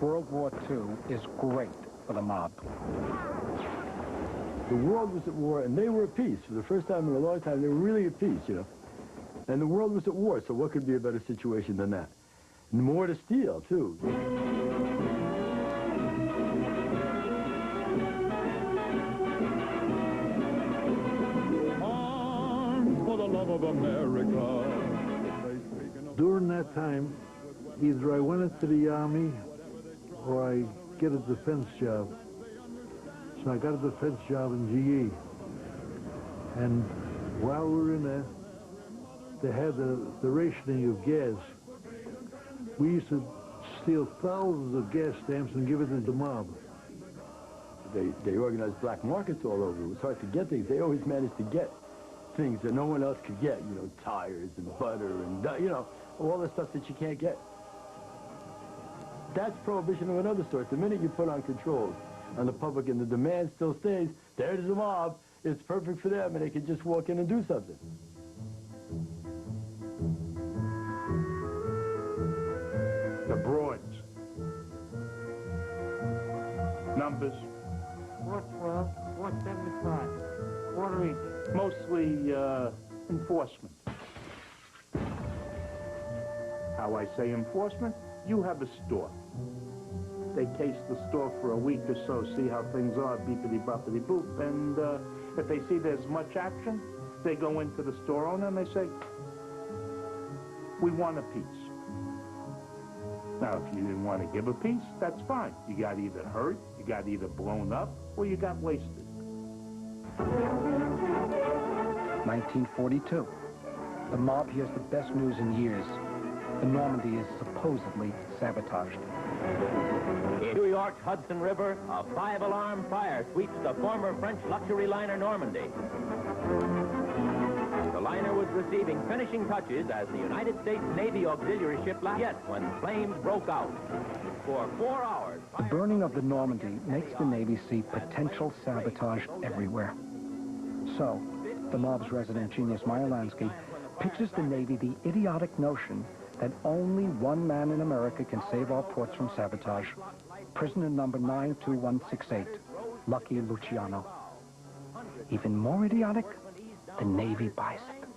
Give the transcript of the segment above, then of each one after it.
World War II is great for the mob. The world was at war, and they were at peace. For the first time in a long time, they were really at peace, you know. And the world was at war, so what could be a better situation than that? And more to steal, too. For the love of America. During that time, either I went into the Army or I get a defense job. So I got a defense job in GE. And while we were in there, they had the rationing of gas. We used to steal thousands of gas stamps and give it to the mob. They organized black markets all over. It was hard to get things. They always managed to get things that no one else could get, you know, tires and butter and, you know, all the stuff that you can't get. That's prohibition of another sort. The minute you put on controls on the public and the demand still stays, there's the mob. It's perfect for them, and they can just walk in and do something. The broads. Numbers. 412, 475, quarter each. Mostly enforcement. How I say enforcement? You have a store. They case the store for a week or so, see how things are, beepity-boppity-boop, and if they see there's much action, they go into the store owner and they say, we want a piece. Now, if you didn't want to give a piece, that's fine. You got either hurt, you got either blown up, or you got wasted. 1942. The mob hears the best news in years. The Normandy is supposedly sabotaged. In New York's Hudson River, a 5-alarm fire sweeps the former French luxury liner Normandy. The liner was receiving finishing touches as the United States Navy auxiliary ship yet when flames broke out. For 4 hours... The burning of the Normandy makes the Navy see potential sabotage everywhere. So, the mob's resident genius, Meyer Lansky, pitches the Navy the idiotic notion that only one man in America can save our ports from sabotage. Prisoner number 92168, Lucky Luciano. Even more idiotic, the Navy buys it.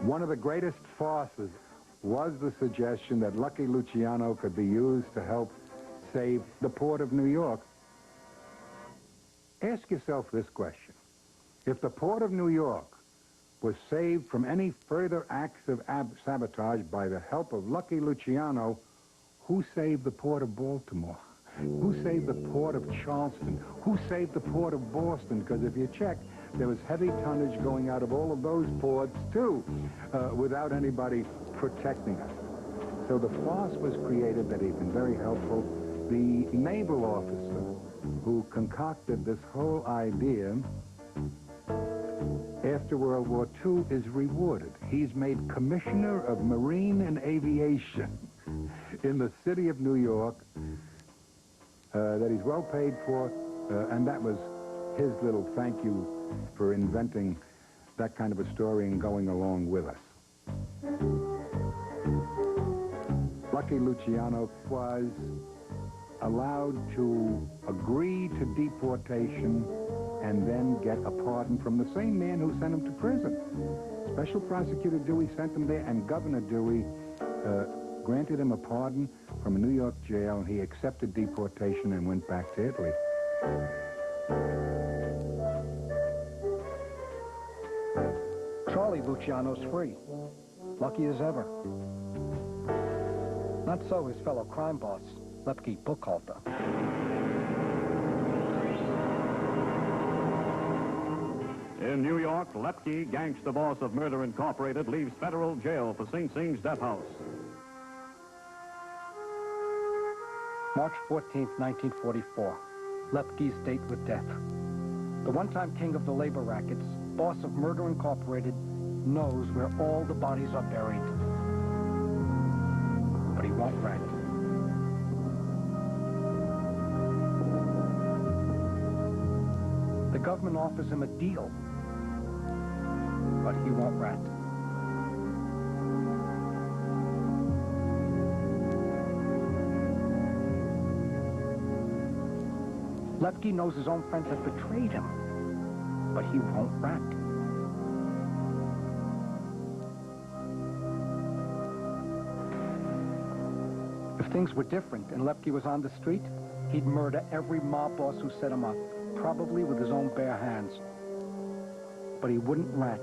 One of the greatest farces was the suggestion that Lucky Luciano could be used to help save the port of New York. Ask yourself this question. If the port of New York was saved from any further acts of sabotage by the help of Lucky Luciano, who saved the port of Baltimore? Who saved the port of Charleston? Who saved the port of Boston? Because if you check, there was heavy tonnage going out of all of those ports, too, without anybody protecting us. So the farce was created that he'd been very helpful. The naval officer who concocted this whole idea after World War II is rewarded. He's made Commissioner of Marine and Aviation in the city of New York, that he's well paid for, and that was his little thank you for inventing that kind of a story and going along with us. Lucky Luciano was allowed to agree to deportation and then get a pardon from the same man who sent him to prison. Special Prosecutor Dewey sent him there, and Governor Dewey granted him a pardon from a New York jail, and he accepted deportation and went back to Italy. Charlie Luciano's free. Lucky as ever. Not so his fellow crime boss, Lepke Buchhalter. In New York, Lepke, gangster boss of Murder Incorporated, leaves federal jail for Sing Sing's death house. March 14th, 1944. Lepke's date with death. The one-time king of the labor rackets, boss of Murder Incorporated, knows where all the bodies are buried. But he won't rat. The government offers him a deal, but he won't rat. Lepke knows his own friends have betrayed him, but he won't rat. If things were different and Lepke was on the street, he'd murder every mob boss who set him up, probably with his own bare hands. But he wouldn't rat.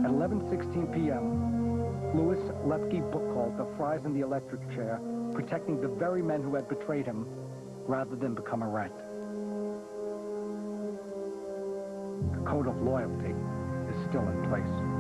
At 11:16 p.m., Louis Lepke book-hauled the Fries in the electric chair, protecting the very men who had betrayed him, rather than become a rat. The code of loyalty is still in place.